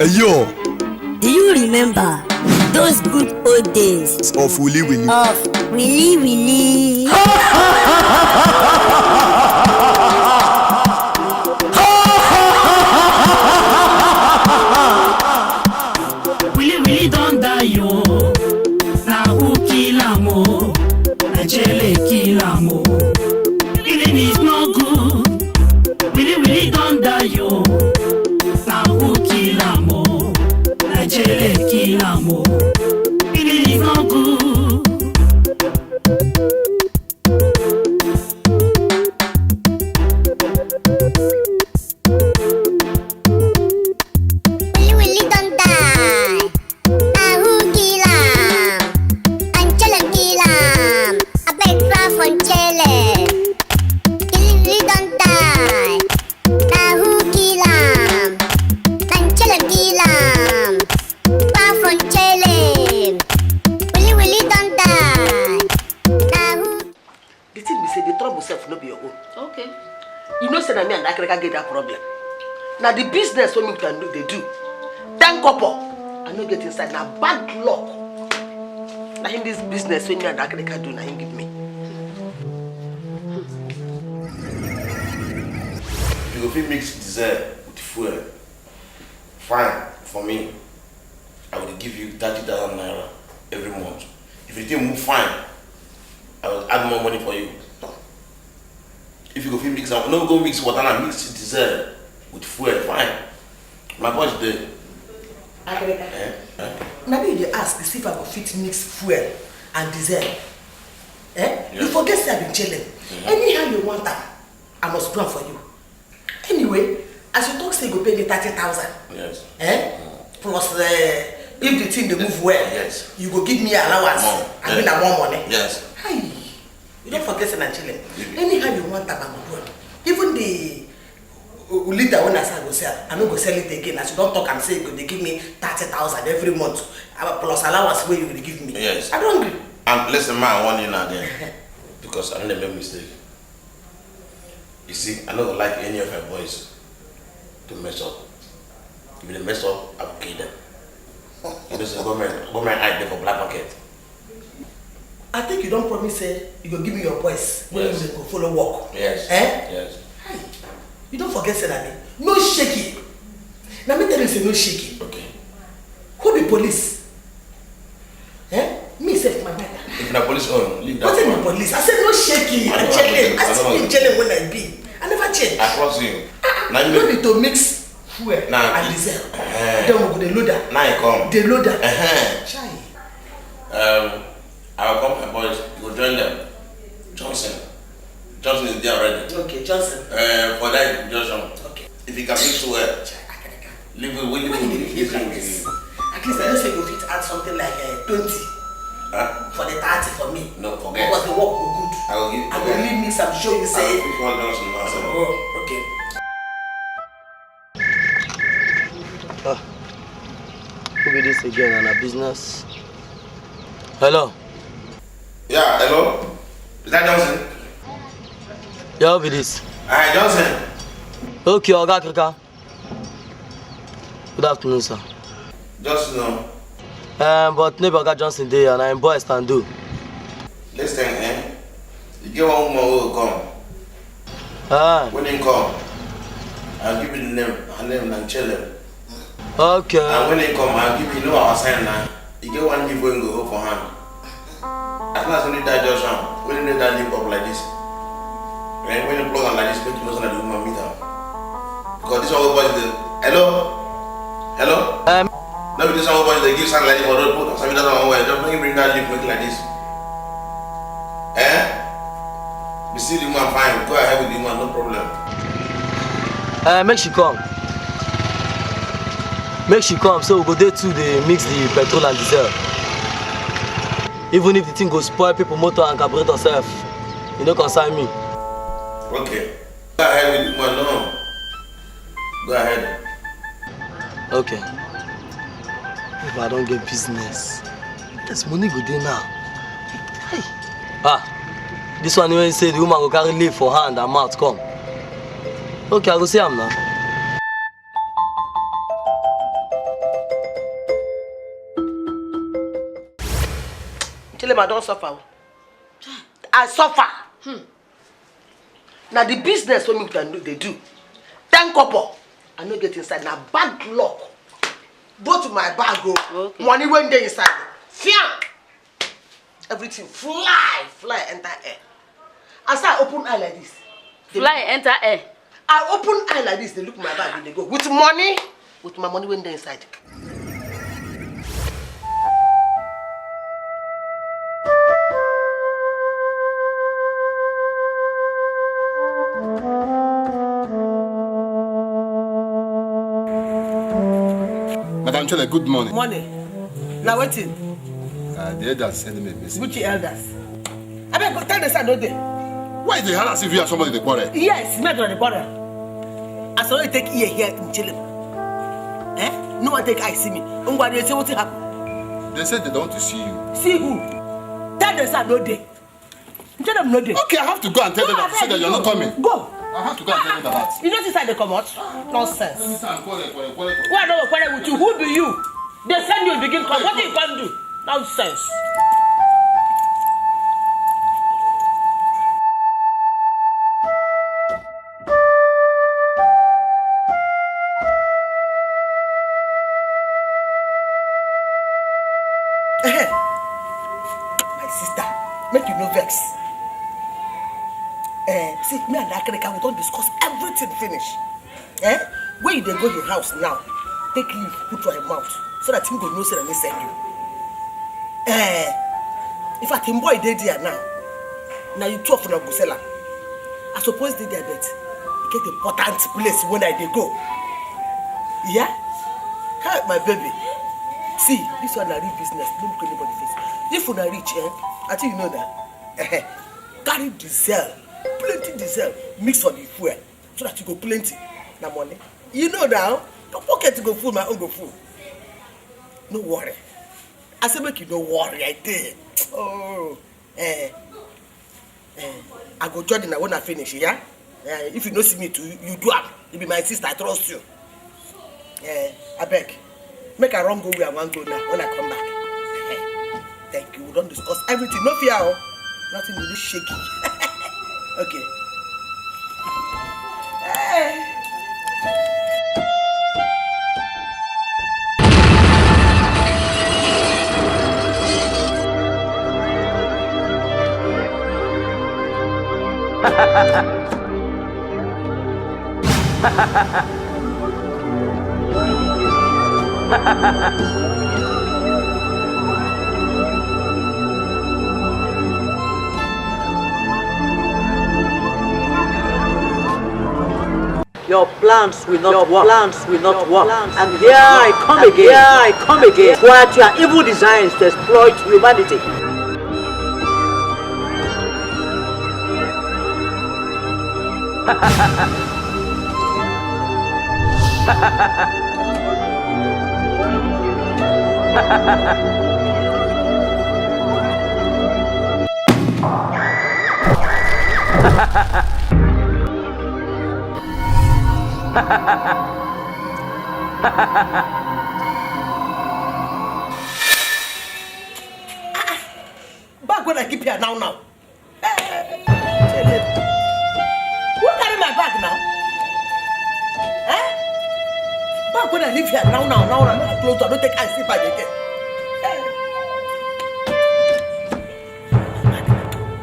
Yo, Do you remember those good old days of Willy Willy? of Willy Willy? Willy Willy don't die yo. Now who kill am o? Najele kill am o. Living is no good. Willy Willy don't die yo. Now who kill am o? Najele kill am o. Living is no good. Willy Willy don't die. Now who kill am? Angela kill am. I beg craft on Chele. Willy Willy don't die. Now who kill am? Angela kill am. Craft on Chele. Willy Willy don't die. Now who? The thing we say, the trouble self no be your own. Okay. You know, say that me and that can get that problem. Now the business what me can do, they do. Thank couple, I no get inside. Now bad luck. Now in this business when me and that can do, now him give me. You go fit mix diesel with fuel. Fine for me. I will give you 30,000 naira every month. If you think move fine, I will add more money for you. If you go fit mix, no go mix water and mix diesel with fuel. Fine. My boss there. Now you dey ask to see if I go fit mix fuel and diesel. Yes. You forget say I been chilling. Anyhow you want that, I must do it for you. Anyway, as you talk say you go pay me 30,000. Yes. Plus if the thing they move well, Yes. you go give me allowance. More. I mean Yes. more money. Yes. Hi. You don't forget say I'm chilling. Mhm. Anyhow you want that, I go do it. Even the leader when I say I go sell, I no go sell it again. As you don't talk and say they give me 30,000 every month. Plus allowance where you will give me. Yes. I don't agree. And listen, man, I want you now then. Because I don't make mistake. You see, I don't like any of my boys to mess up. If they mess up, I will kill them. You know, say government hide them for black market. I think you don't promise say you go give me your voice when Yes. you go follow work. Yes. Yes. Hi. You don't forget say that no shaky. Now me tell you say no shaky. Okay. Who be police? Me say my mind. If the police own, leave that What is one. the police? I said no shaky. I I don't challenge. know. I still been challenge when I be. I never change. I cross you. Now You you don't know. need to mix fuel Nah, and it- diesel. Eh. Then we go the loader. Now you come. The loader. Uh-huh. Chai. I will come my boys. You will join them. Johnson. Johnson is there already. Okay, Johnson. For that, Johnson. Okay. If you can mix well, Chai, I can. leave it with Why you dey behave like this? At least I know say you fit add something like 20 Huh? for the 30 for me. No, forget. Because the work go good. I will give. I will really mix am show you I say. will pick one Johnson now. Oh, okay. Who be this again on a business? Hello. Yeah, hello? Is that Johnson? Yeah, who be this? Hi, Johnson. Okay, Oga Krika. Good afternoon, sir. Just know. But neighbor Oga Johnson there and I'm boy stand do. Listen, you get one woman who will come. When he come, I'll give you the name, her name, and chill him. Okay. And when he come, I'll give you, our sign now. You get one leaf when you go for hand. As long as you need that Johnson, when you need that leaf up like this, when you plug on like this, make you know that the woman meet her. Because this one boys, hello? Hello? No, this one boys, they give something like this for road, put something doesn't want just when you bring that leaf, make it like this. You see the woman fine, go ahead with the woman, no problem. Make she come. Make she come so we go there too, they mix the petrol and diesel. Even if the thing go spoil people motor and carburetor self, you don't concern me. Okay. Go ahead with the woman, no. Go ahead. Okay. If I don't get business, there's money go there now. Hey. This one when you say the woman go carry leaf for hand and mouth come. Okay, I go see him now. Tell him I don't suffer. I suffer. Now the business when they do. 10 couple. I no get inside. Now bad luck. Go to my bag. Okay. Money when they inside. Fiam. Everything fly, enter air. As I open eye like this. Fly, enter air. I open eye like this, they look my bag and they go. With money, with my money when they're inside. Madam Chole, good morning. Morning. Now waiting. The elders sent me a message. Which elders? I mean, go tell the side, don't they? Why is the hell as if you are somebody in the quarrel? Yes, me the quarrel. I saw you take ear here in Chile. No one take eye see me. They say what happened. They said they don't want to see you. See who? Tell the side, don't they? Tell them no day. Okay, I have to go and tell them that, say that you're not coming. Go. I have to go and tell them that. You know this side they come out? Nonsense. Quarrel. Why don't quarrel with you? Who be you? They send you begin come. What do you can do? Nonsense. My sister, make you no vex. See, me and Akrika, we don't discuss everything finish. When you dey go your house now, take leave, put your mouth, so that him go know say that me send you. In fact, him boy dey there now. Now you two of them go sell am. I suppose they there, but get important place when I dey go. Yeah? Help my baby. See, this one na real business. Don't look anybody face. If you na rich, I think you know that. Carry diesel, plenty diesel, mix on the fuel, so that you go plenty. Na money. You know now, your pocket go full, my own go full. No worry. I say make you no worry, I did. Oh, I go join you when I finish, yeah? If you don't see me too, you do it. You be my sister, I trust you. I beg. Make a run go where I want to go now when I come back. Thank you. We don't discuss everything. No fear. Nothing will be shaky. Okay. Your plans will not work. And here I come again. What your evil designs to exploit humanity. Back when I keep here now. Who carry my bag now? Back when I live here now, I'm not close. I don't take ice bag again.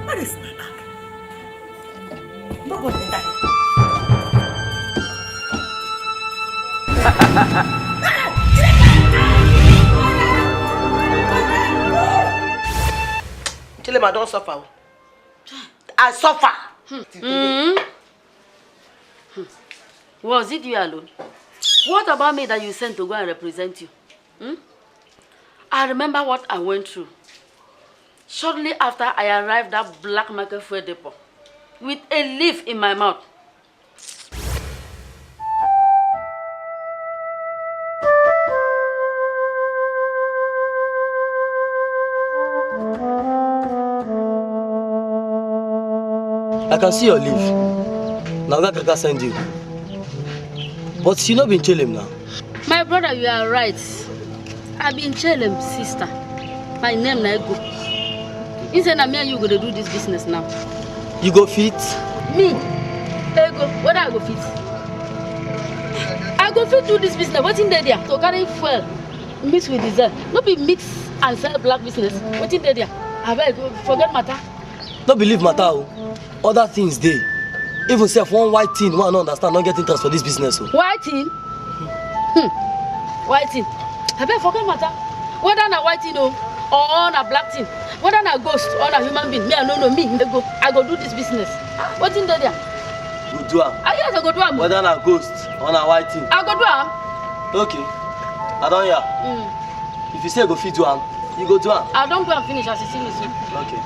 Where is my bag? Nobody in that. Tell him I don't suffer. I suffer. Was it you alone? What about me that you sent to go and represent you? I remember what I went through. Shortly after I arrived at Black Market Fuel Depot with a leaf in my mouth. I can see your leave. Now that Kaka send you. But you not been chilling now. My brother, you are right. I've been telling sister. My name Nego. He said, me and you going to do this business now. You go fit? Me? Ego, whether I go fit? I go fit do this business. What's in there? So carry fuel, mix with diesel. Not be mix and sell black business. What's in there? I beg, forget matter. Don't believe matter. Other things there. Even self one white thing, one don't understand, not get interest for this business. White thing? White thing. I beg, forget matter. Whether na white thing or na black thing, whether na ghost or na human being, me I don't know me. I go do this business. What's in there? Go do am. Yes, I go do am. Whether na ghost or na white thing. I go do am. Okay. I don't hear. If you say go fit do am, you go do am. I don't go and finish as you see me soon. Okay.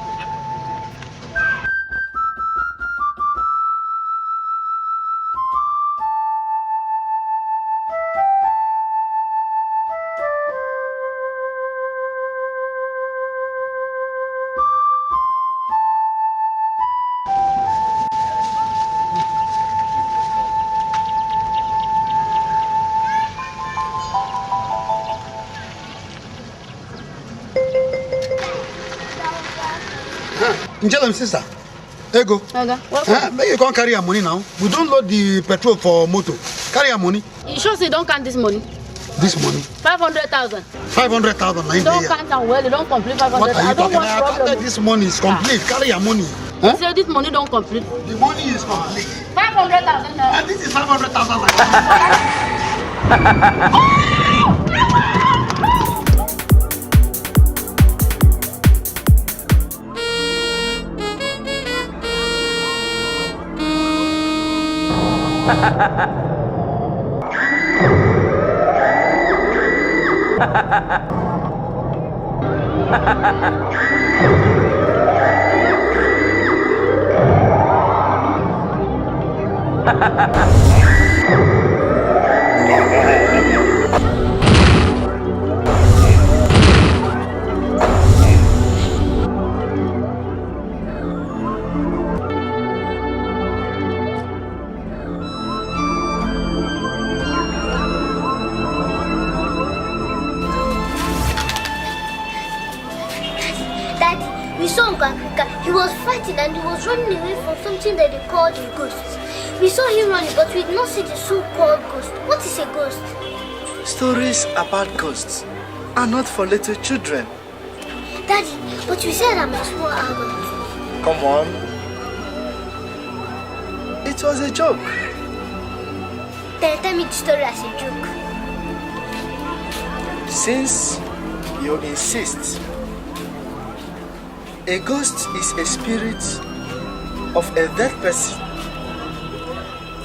Njela, sister. Ego. Make you come carry your money now. We don't load the petrol for motor. Carry your money. You sure say don't count this money? This money? 500,000. 500,000. Don't count and well, you don't complete 500,000. What are you I don't talking want about? problem. This money is complete. Carry your money. You say this money don't complete. The money is complete. 500,000. And this is 500,000. Daddy, we saw Uncle Africa. He was fighting and he was running away from something that they called a ghost. We saw him running, but we did not see the so-called ghost. What is a ghost? Stories about ghosts are not for little children. Daddy, but you said I'm a small adult. Come on. It was a joke. Then tell me the story as a joke. Since you insist, a ghost is a spirit of a dead person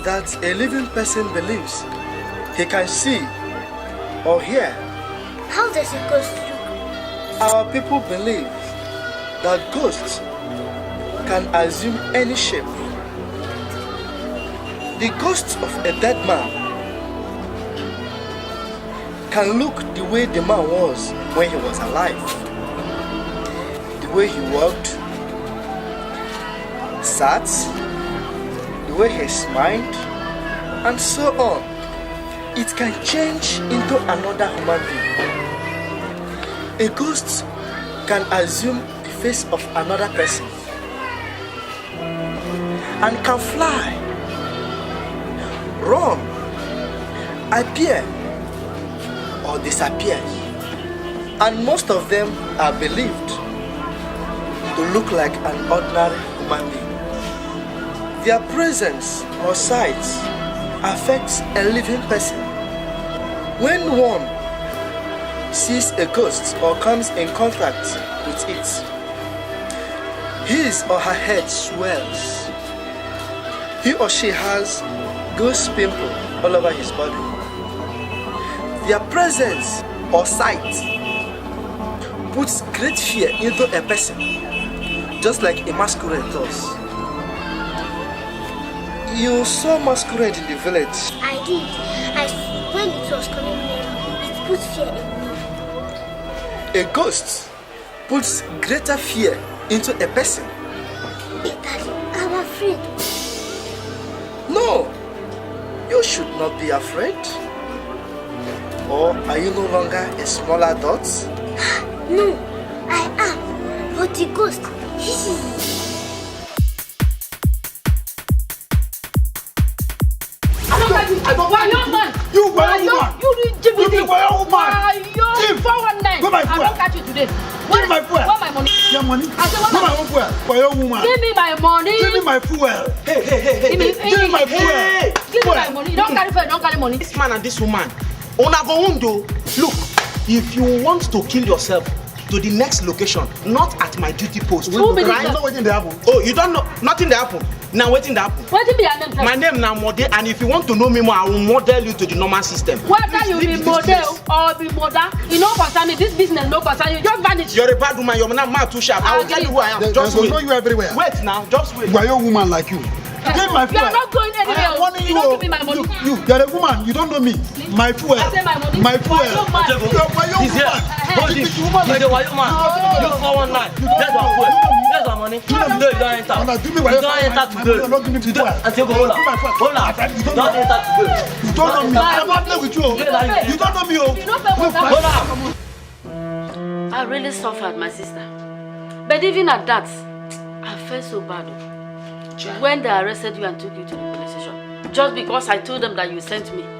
that a living person believes he can see or hear. How does a ghost look? Our people believe that ghosts can assume any shape. The ghost of a dead man can look the way the man was when he was alive. The way he walked, sat, the way he smiled, and so on. It can change into another human being. A ghost can assume the face of another person and can fly, run, appear, or disappear. And most of them are believed to look like an ordinary human being. Their presence or sight affects a living person. When one sees a ghost or comes in contact with it, his or her head swells. He or she has ghost pimple all over his body. Their presence or sight puts great fear into a person, just like a masquerade does. You saw masquerade in the village. I did. When it was coming near, it put fear in me. A ghost puts greater fear into a person. Daddy, I'm afraid. No, you should not be afraid. Or are you no longer a small adult? No, I am. What a ghost. I don't Why you man? You were your woman. You You were your woman. You 419. Where my I fuel? don't catch you today. Give me my fuel. Where my money? Your money? I said, Give my own fuel. For your woman. Give me my money. Give me my fuel. Hey. Give me my fuel. Give me my money. You don't carry fuel, don't carry money. This man and this woman, una go undo. Look, if you want to kill yourself, to the next location, not at my duty post. You know waiting they happen. Oh, you don't know? Nothing that happen. Now waiting that happen. What be your name? My name now Mode, and if you want to know me more, I will model you to the normal system. Whether you be model or be model, you know concern me. This business no concern you. Just vanish. You're a bad woman. You're not too sharp. I will tell you who I am. Just wait. Know you everywhere. Wait now. Just wait. You are your woman like you. Give my fuel. You are not going anywhere. I am warning You don't give me my money. You are a woman. You don't know me. My fuel. I say my money. My fuel. Why you mad? You are your He's here. woman. Hold it. He's a white man. You 419. That's our fuel. That's our money. No, you don't enter. You don't enter today. Today. Until go hold up. Hold up. You don't enter today. You don't know me. I'm not playing with you. You don't know me. Hold up. I really suffered, my sister. But even at that, I felt so bad. When they arrested you and took you to the police station, just because I told them that you sent me. That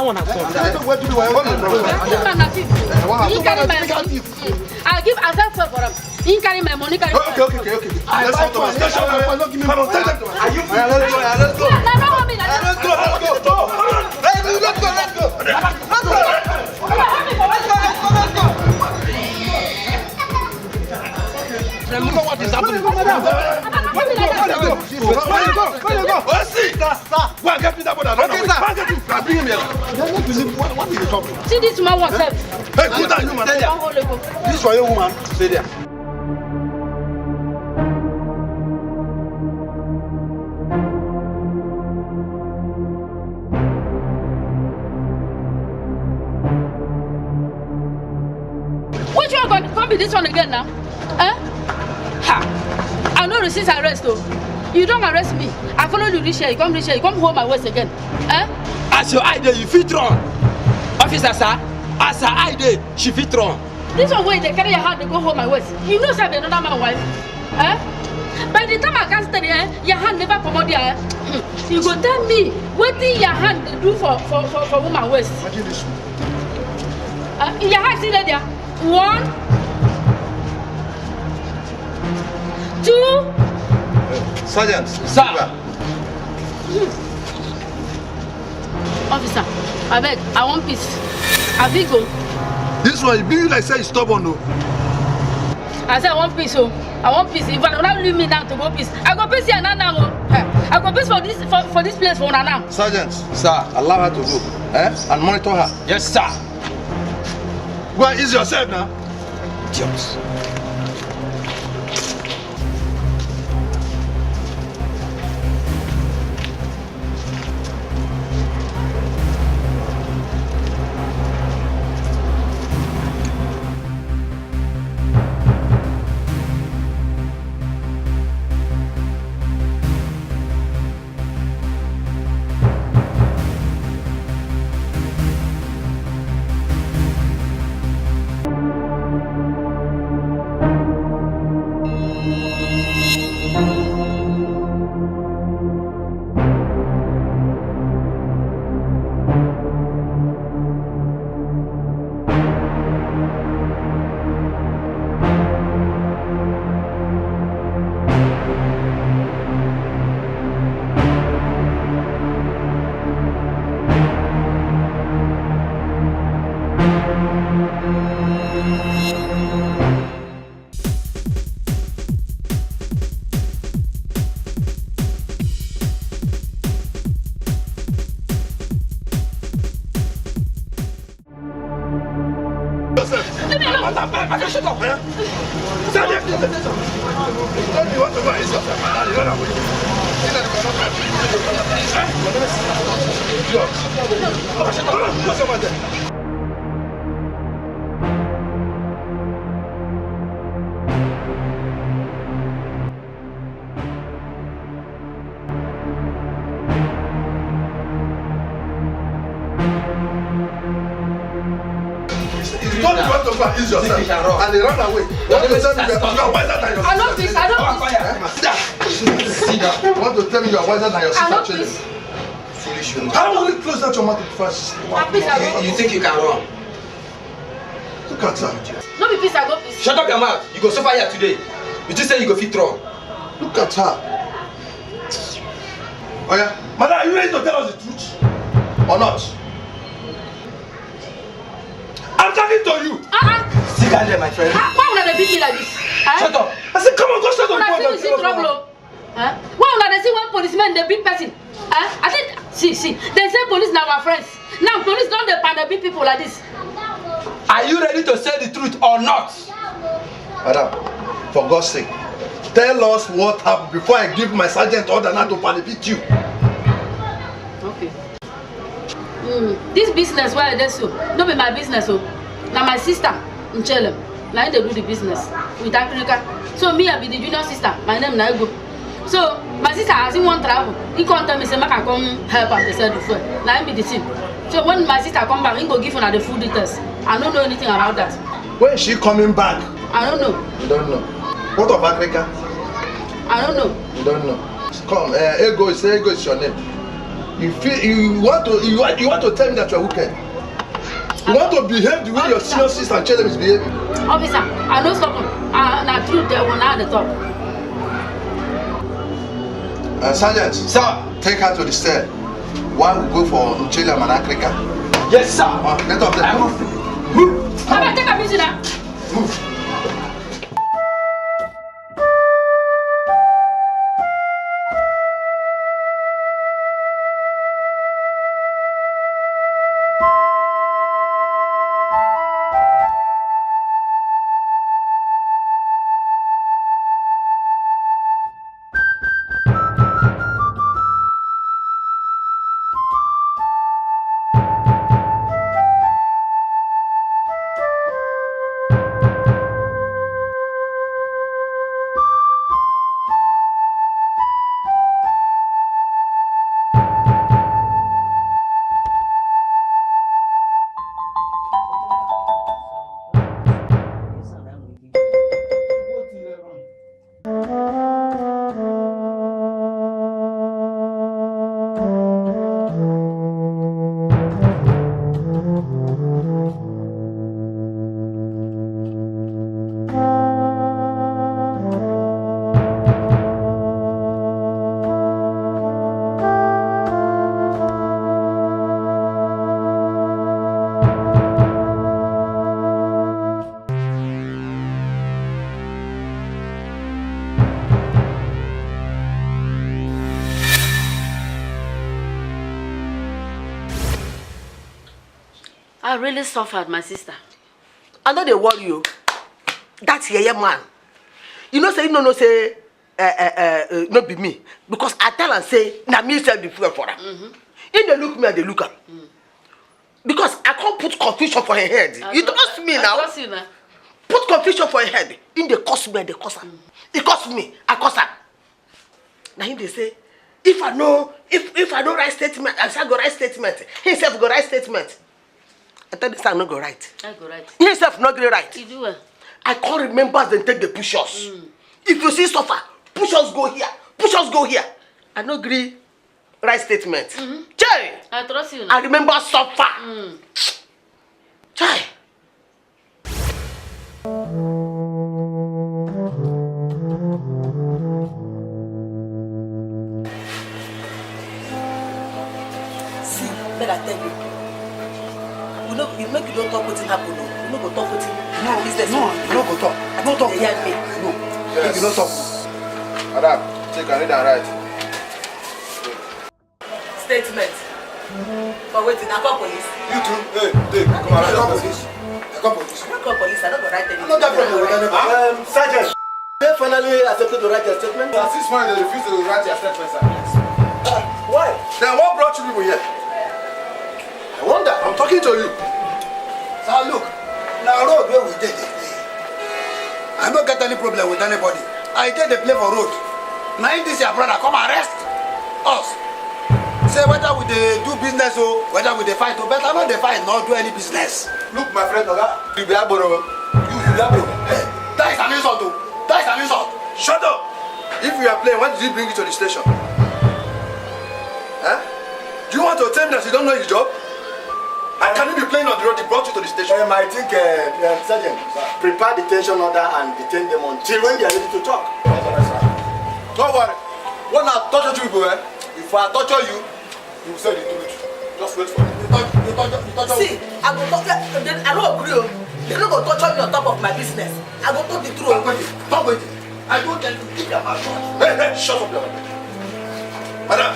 one has I'll give myself for him. He carry my money. Okay. Let's go to my station. Come on, tell them. Are you? Let's go. Look what is happening. Where you go? Let's see. Go and get me that one. Okay, sir. Bring him here. What is the problem? See this man what's up? Hey, put that woman. This is for your woman. Stay there. Which one going come be this one again now? I know resist arrest though. You don't arrest me. I follow you this year. You come hold my waist again. As your idea, you fit wrong. Officer, sir. As her idea, she fit wrong. This one way they carry your hand to go hold my waist. You know say another man wife. By the time I can study, your hand never come out there. You go tell me what did your hand do for woman waist? Your hand still there. 1, 2. Sergeant. Sir. Officer, I beg, I want peace. I beg go. This one, you like say you stubborn, no? I say I want peace, oh. I want peace. If I don't leave me now to go peace, I go peace here now. I go peace for this place for now. Sergeant, sir, allow her to go, and monitor her. Yes, sir. Go and ease yourself now. Idiots. just go and ease yourself. And they run away. You want to tell me you are wiser than your sister? I don't fish. I don't fish. Sit down. You want to tell me you are wiser than your sister? I don't fish. Foolish woman. How will you close that your mouth first? You think you can run? Look at her. No be peace, I go peace. Shut up your mouth. You go suffer here today. You just say you go fit run. Look at her. Oh yeah, madam, are you ready to tell us the truth or not? I'm talking to you. Sit down there, my friend. Why would I beat me like this? Shut up. I said, come on, go straight to the When I point. see trouble. Why would I see one policeman they beat person? I think see. They say police now our friends. Now police don't depend on beat people like this. Are you ready to say the truth or not? Madam, for God's sake, tell us what happened before I give my sergeant order not to palliate you. Okay. This business why I so no be my business so. Now my sister in Chelem, now they do the business with Africa. So me I be the junior sister. My name na Ego. So my sister has in one travel. He come tell me say make I come help am dey sell the food. Now I be the team. So when my sister come back, he go give her the food details. I don't know anything about that. When is she coming back? I don't know. You don't know. What of Africa? I don't know. You don't know. Come, Ego is your name. You want to tell me that you are wicked. You want to behave the way your senior sister and Chelem is behaving. Officer, I know something. Na truth they will not the top. Sergeant, sir, take her to the cell. While we go for Chelem and Africa. Yes, sir. Get up there. Move. Come on, take a vision now. Move. I really suffered, my sister. I know they worry you. That's your man. You know say no say not be me because I tell and say na me sell the fuel for her. If they look me and they look her. Because I can't put confusion for her head. You trust me now? I trust you now. Put confusion for her head. In they cost me and they cost her. It cost me, I cost her. Now him they say, if I know write statement, I say go write statement. He himself go write statement. I tell this I no go right. I go right. He himself not go right. You do well. I can't remember as they take the push-ups. If you see suffer, push-ups go here, push-ups go here. I no agree right statement. Chai! I trust you now. I remember suffer. Chai! See, let I tell you. You know, you make you don't talk what happen. You know, go talk what No, you don't go talk. No talk. They hear me. No. Yes. You don't talk. Madam, take a read and write. Statement. But wait, I call police. You too. Hey, come on, I call police. I call police. I call police. I don't go write anything. No, that problem with anybody. Sergeant, they finally accepted to write your statement? At this point, they refuse to write your statement, sir. Why? Then what brought you people here? I wonder. I'm talking to you. Sir, look. Now road where we did it. I don't get any problem with anybody. I did the play for road. Now if this your brother come arrest us. Say whether we dey do business or whether we dey fight or better not dey fight, not do any business. Look, my friend, you be aboro. You be aboro. Hey, that is an insult, though. That is an insult. Shut up! If you are playing, why did you bring you to the station? Huh? Do you want to tell me that you don't know your job? And can you be playing on the road? They brought you to the station. I think, Sergeant, prepare detention order and detain them until when they are ready to talk. Don't worry. When I torture you people, if I torture you, you will say the truth. Just wait for me. You torture See, I go talk. I don't agree. They're not going to torture me on top of my business. I go talk the truth. Stop waiting. I don't tell you, keep your mouth shut. Hey, shut up, your Madam,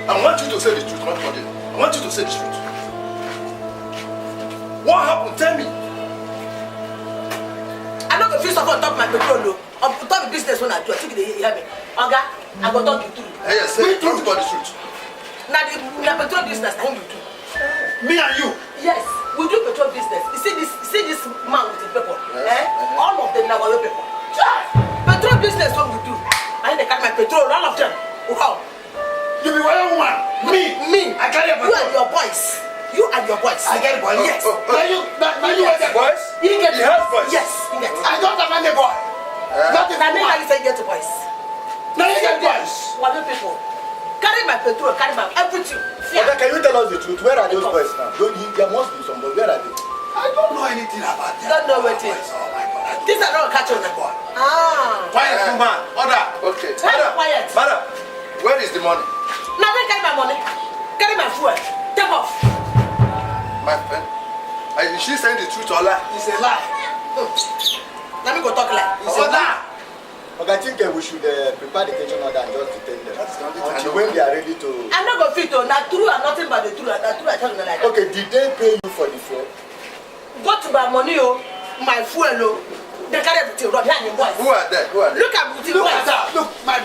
I want you to say the truth, not forget. I want you to say the truth. What happened? Tell me. I'm not going to feel something on top of my petrol. On top of the business when I do. I think they hear me. Oga, I go talk the truth. Hey, say the truth or the truth. Now the petrol business, I will do. Me and you? Yes, we do petrol business. You see this man with the people. All of them now are your people. Petrol business, what we do. I they carry my petrol, all of them. How? You be one woman. Me. I carry a petrol. You and your boys. You and your boys. I get boys. Yes. Now you get boys? You get He has boys. Yes, you get. I don't have any boy. Nothing. Now make you say you get boys. Now you get boys. What do people? Carry my petrol, carry my everything. Okay, can you tell us the truth? Where are those boys now? There must be some boys. Where are they? I don't know anything about them. Don't know what it is. Oh my God. These are not catching the boy. Ah. Quiet, woman. Order. Okay. Quiet. Madam, where is the money? Now they carry my money. Carry my fuel. Take off. My friend, is she saying the truth or lie? It's a lie. Let me go talk like. It's a lie. Okay, I think we should prepare the detention order and just detain them. That is the only thing I Until know. when they are ready to... I'm not going to fit on that true and nothing but the truth. That true I tell you like that. Okay, did they pay you for the fuel? Go to my money, my fuel, they carry everything. Run here and your boys. Who are there? Look at the Look boys. at that. Look, my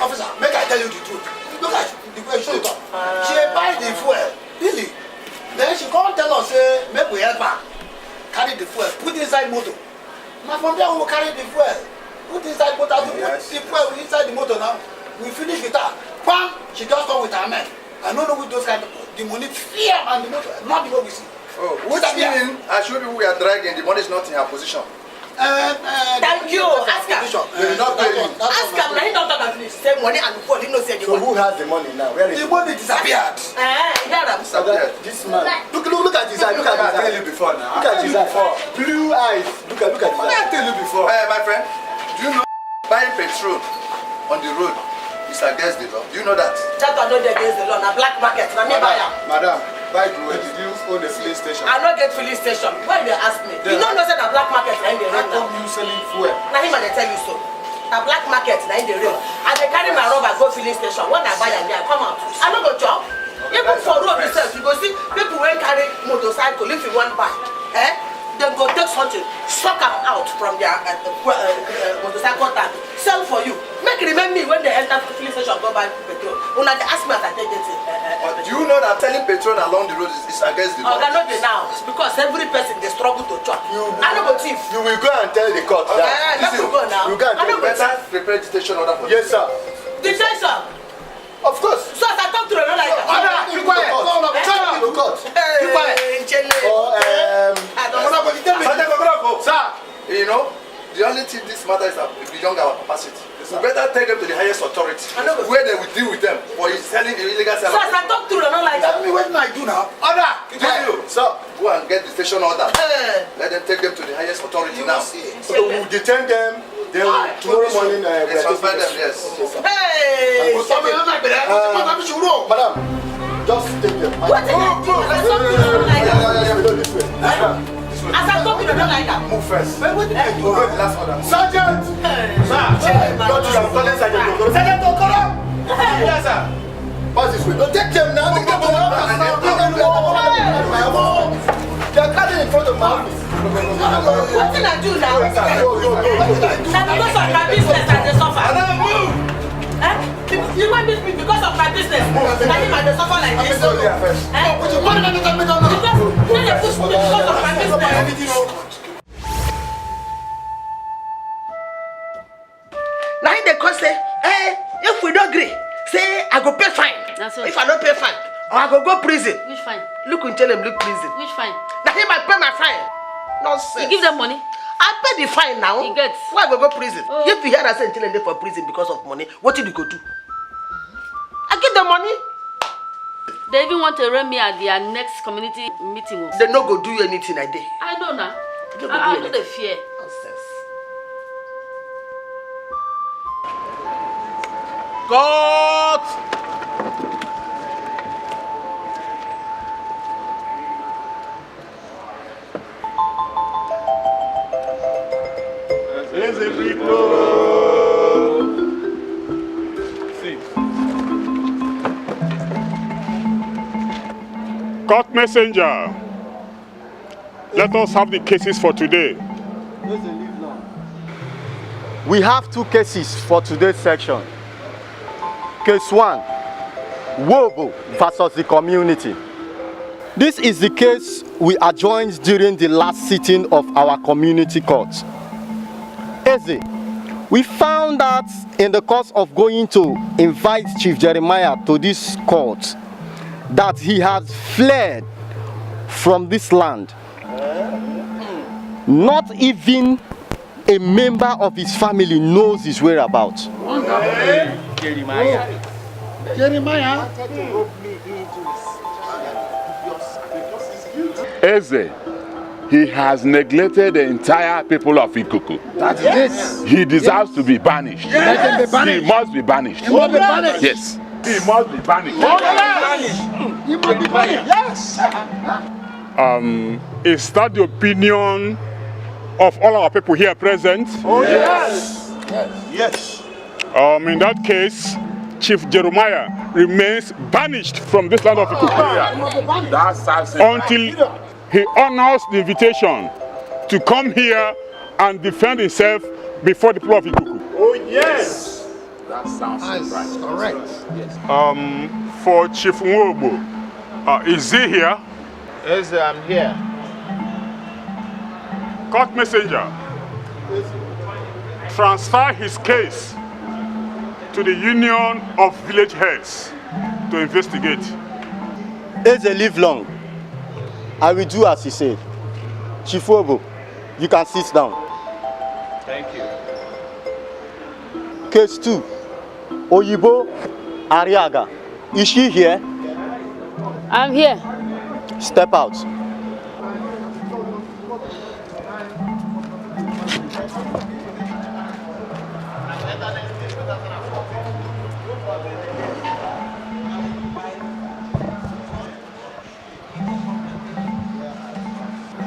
officer, make I tell you the truth. Look at the way she talk. She buy the fuel. Really? Then she come tell us, say, make we help her. Carry the fuel. Put inside motor. Now from there we will carry the fuel. Put inside motor. As we put the fuel inside the motor now, we finish with her. Bam! She just come with her men. I don't know with those kind of the money fear and the motor, not the way we see. Oh, which meaning I show you we are dragging, the money is not in her position. Thank you. Ask her. Not pay you. Ask her. Now he don't talk about finish. Say money and fuel. He no say the So money. who has the money now? Where is The it? money disappeared. Hear them. This man. Look at his eye. Look at his eye. I tell you before now. Look at his eye. Blue eyes. Look at his I eye. tell you before. Hey, my friend, do you know buying petrol on the road is against the law? Do you know that? That one not against the law. Na black market. Na me buy am. Madam, by the way, did you own a filling station? I no get filling station. Why they ask me? You don't know say na black market na in the How rain come now. you selling fuel? Na him I dey tell you so. Na black market na in the rain. I dey carry my rubber go filling station. When I buy am there, I come out. I no go chop. Even for road itself, you go see people wey carry motorcycle if you wan buy. Dem go take something, suck am out from their motorcycle tank, sell for you. Make remind me when they enter filling station go buy petrol. Una dey ask me as I take it. Do you know that selling petrol along the road is against the law? Oga no dey now because every person dey struggle to chop. I no go thief. You will go and tell the court that. Let me go now. You go and I no tell go the Better thief. prepare detention order for you. Yes, sir. Detention. Of course. So as I talk to them, no like that. Be quiet. Tell me to court. Be quiet. Or Sir, you know, the only thing this matter is beyond our capacity. We better take them to the highest authority where they will deal with them for selling illegal So selling. as I talk to them, no like that. Tell me what I do now. Order! Sir, go and get the station order. Eh. Let them take them to the highest authority You now. will see. so we will detain them. Then tomorrow morning we are They suspend them, taking them. yes. Okay, sir. Hey. Madam, just take them. What did I do? As I talk to them, no like that. No, this way. As I talk to them, no like that. Move first. What did I do? The last order. Sergeant! Not you, I'm calling Sergeant Okoro. Sergeant Okoro! Yes, sir. Pass this way. No, take them now. Take them to my office. They are carrying in front of my office. What did I do now? Go. Now because of my business that they suffer. You want me because of my business? Now him and they suffer like this. Because they push me because of my business. Now they come say, hey, if we don't agree, say I go pay fine. That's all. If I don't pay fine, or I go prison. Which fine? Look and tell them look prison. Which fine? That him I pay my fine. Nonsense. You give them money? I pay the fine now. You get. Why we go prison? If you hear that say until they for prison because of money, what did you go do? I give them money. They even want to arraign me at their next community meeting. They no go do you anything a day. I know now. They no I go do know the anything. fear. Nonsense. God! Court messenger, let us have the cases for today. We have 2 cases for today's section. Case 1, Wobo versus the community. This is the case we adjourned during the last sitting of our community court. Eze, we found that in the course of going to invite Chief Jeremiah to this court, that he has fled from this land. Not even a member of his family knows his whereabouts. Jeremiah. Eze, he has neglected the entire people of Ikuku. That's it. He deserves to be banished. Let him be banished. He must be banished. He must be banished. Yes. He must be banished. He must be banished. Yes. Is that the opinion of all our people here present? Oh yes. Yes. In that case, Chief Jeremiah remains banished from this land of Ikuku until he honors the invitation to come here and defend himself before the people of Ikuku. Oh yes. That sounds right. Correct. Yes. For Chief Nwobo, is he here? Yes, I'm here. Court messenger, transfer his case to the Union of Village Heads to investigate. Eze live long. I will do as he said. Chief Wobo, you can sit down. Thank you. Case 2, Oyibo Ariaga. Is she here? I'm here. Step out.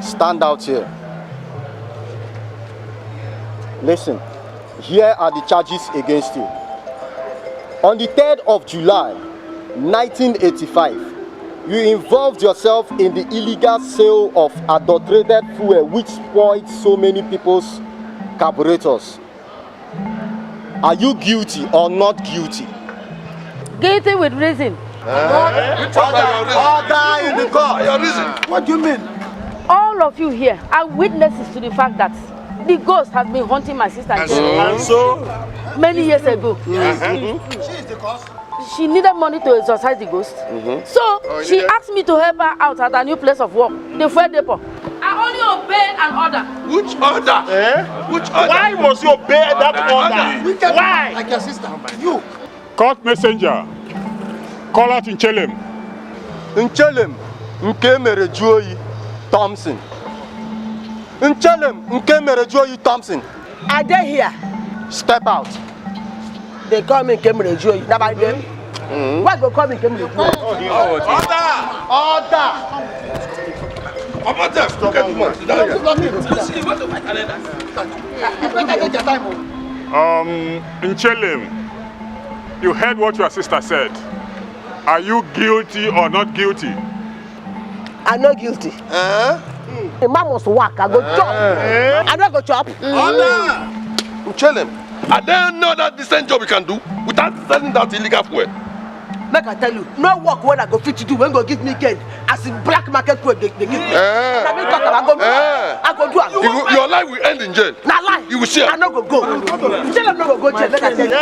Stand out here. Listen, here are the charges against you. On the 3rd of July, 1985, you involved yourself in the illegal sale of adulterated fuel which spoiled so many people's carburetors. Are you guilty or not guilty? Guilty with reason. Order in the court. Your reason. What do you mean? All of you here are witnesses to the fact that the ghost has been haunting my sister And so? many years ago. She is the cause. She needed money to exorcise the ghost. So she asked me to help her out at her new place of work, the fuel depot. I only obeyed an order. Which order? Which order? Why must you obey that order? Why? Like your sister. You. Court messenger, call out Nchelem. Nchelem, nke mere Joyi Thompson. Nchelem, nke mere Joyi Thompson. Are they here? Step out. They call me Kemre Joy. Now by them. Why go call me Kemre Joy? Order. Nchelem, you heard what your sister said. Are you guilty or not guilty? I'm not guilty. The man must work. I go chop. I don't go chop. Nchelem, I don't know that decent job you can do without selling that illegal fuel. Make I tell you, no work when I go fit to do when go give me gain. As in black market fuel, they give me. I go do it. Your life will end in jail. Not lie. You will share. I no go go. Tell them no go go jail. Make I tell you. I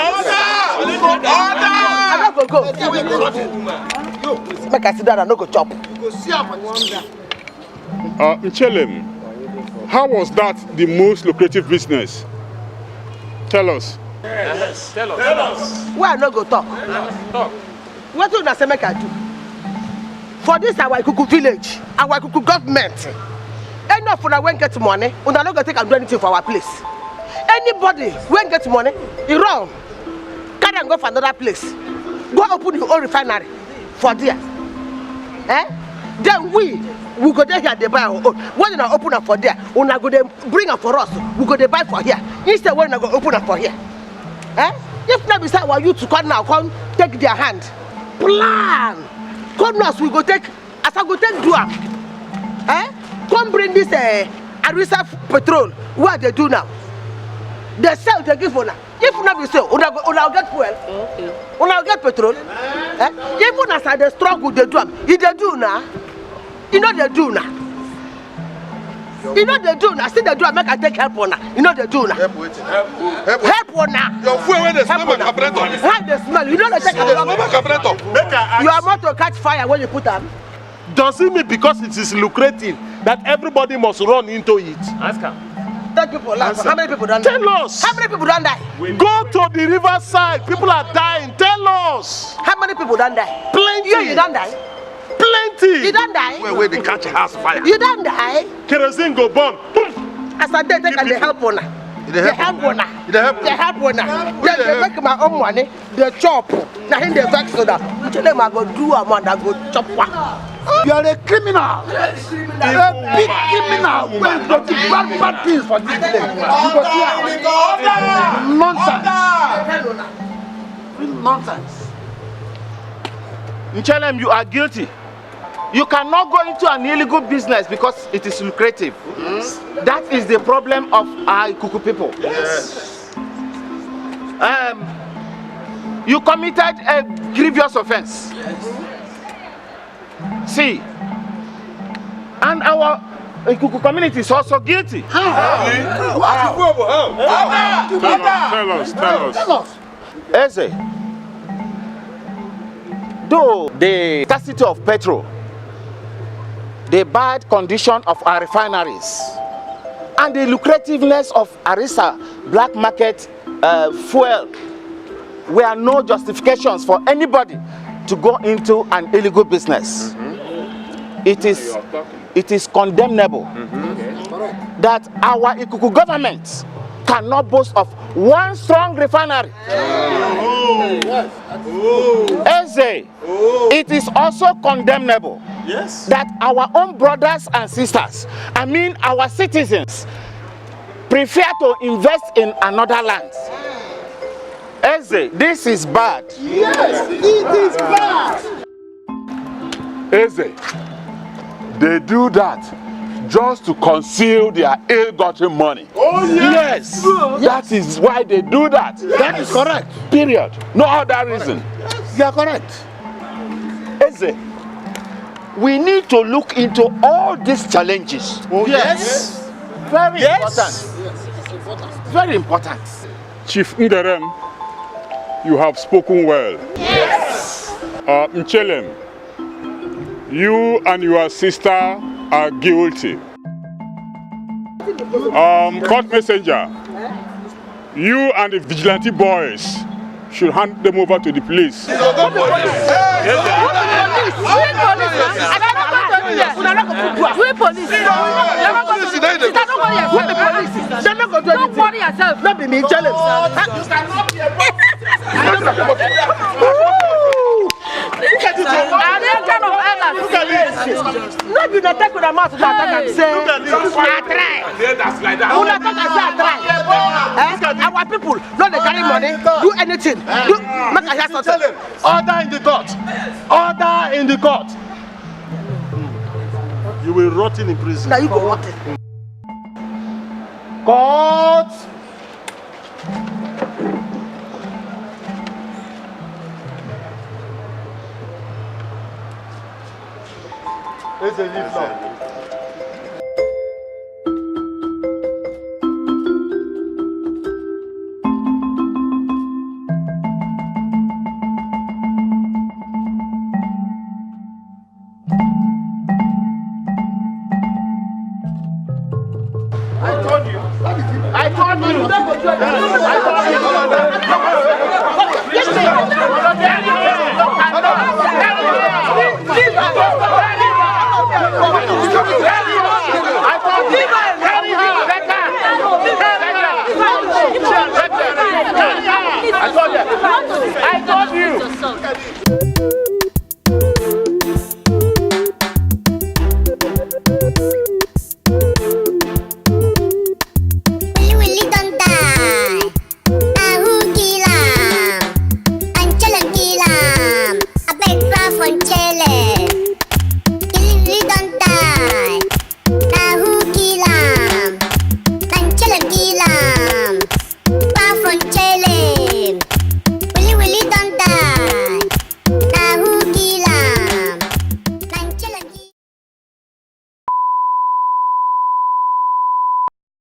no go go. Make I sit down. I no go chop. You go see how much. Nchelem, how was that the most lucrative business? Tell us. Yes, tell us. Why no go talk? Talk. What do you say make I do? For this our Ikuku village, our Ikuku government, enough una when get money, una no go take and do anything for our place. Anybody when get money, he run, carry and go for another place. Go open your own refinery for there. Then we go there here, they buy our own. When you open up for there, una go there bring up for us. We go there buy for here. Instead, when you go open up for here. If not beside our youth to come now, come take their hand. Plan. Come now, we go take, as I go take do am. Come bring this Arisa petrol. What they do now? They sell, they give una. If not be so, una get fuel. Okay. Una get petrol. Even as I dey struggle, they do am. If they do now, you know they do now. You know they do now. Still they do am. Make I take help una. You know they do now. Help una. Your fuel when they smell my carburetor. How they smell? You know they take smell my carburetor. You are about to catch fire when you put them. Does it mean because it is lucrative that everybody must run into it? Ask her. How many people don't Tell us. How many people don't die? Go to the riverside. People are dying. Tell us. How many people don't die? Plenty. You don't die. Plenty. You don't die. Where they catch a house fire. You don't die. Kerosene go burn. As I take and they help una. They help una. They help una. They make my own money. They chop. Now in the vex so that them I go do a man that go chop one. You are a criminal. A big criminal. When you go to bad things for this place. You go to nonsense. Nchelem, you are guilty. You cannot go into an illegal business because it is lucrative. That is the problem of our Ikuku people. Yes. You committed a grievous offense. See, and our Ikuku community is also guilty. Tell us. Eze, though the scarcity of petrol, the bad condition of our refineries, and the lucrativeness of Arisa black market fuel were no justifications for anybody to go into an illegal business. It is condemnable that our Ikuku government cannot boast of one strong refinery. Eze, it is also condemnable that our own brothers and sisters, I mean our citizens, prefer to invest in another land. Eze, this is bad. Yes, it is bad. Eze, they do that just to conceal their ill-gotten money. Oh yes. That is why they do that. That is correct. Period. No other reason. You are correct. Eze, we need to look into all these challenges. Oh yes. Very important. Very important. Chief Nderem, you have spoken well. Yes. Nchelem, you and your sister are guilty. Court messenger, you and the vigilante boys should hand them over to the police. Don't worry yourself. Not be me jealous. Not be the take with a mouth to attack and say, I try. Our people, not they carry money, do anything. Make a hear something. Order in the court. Order in the court. You will rot in prison. Now you go rot it. Court. It's a leaf now. I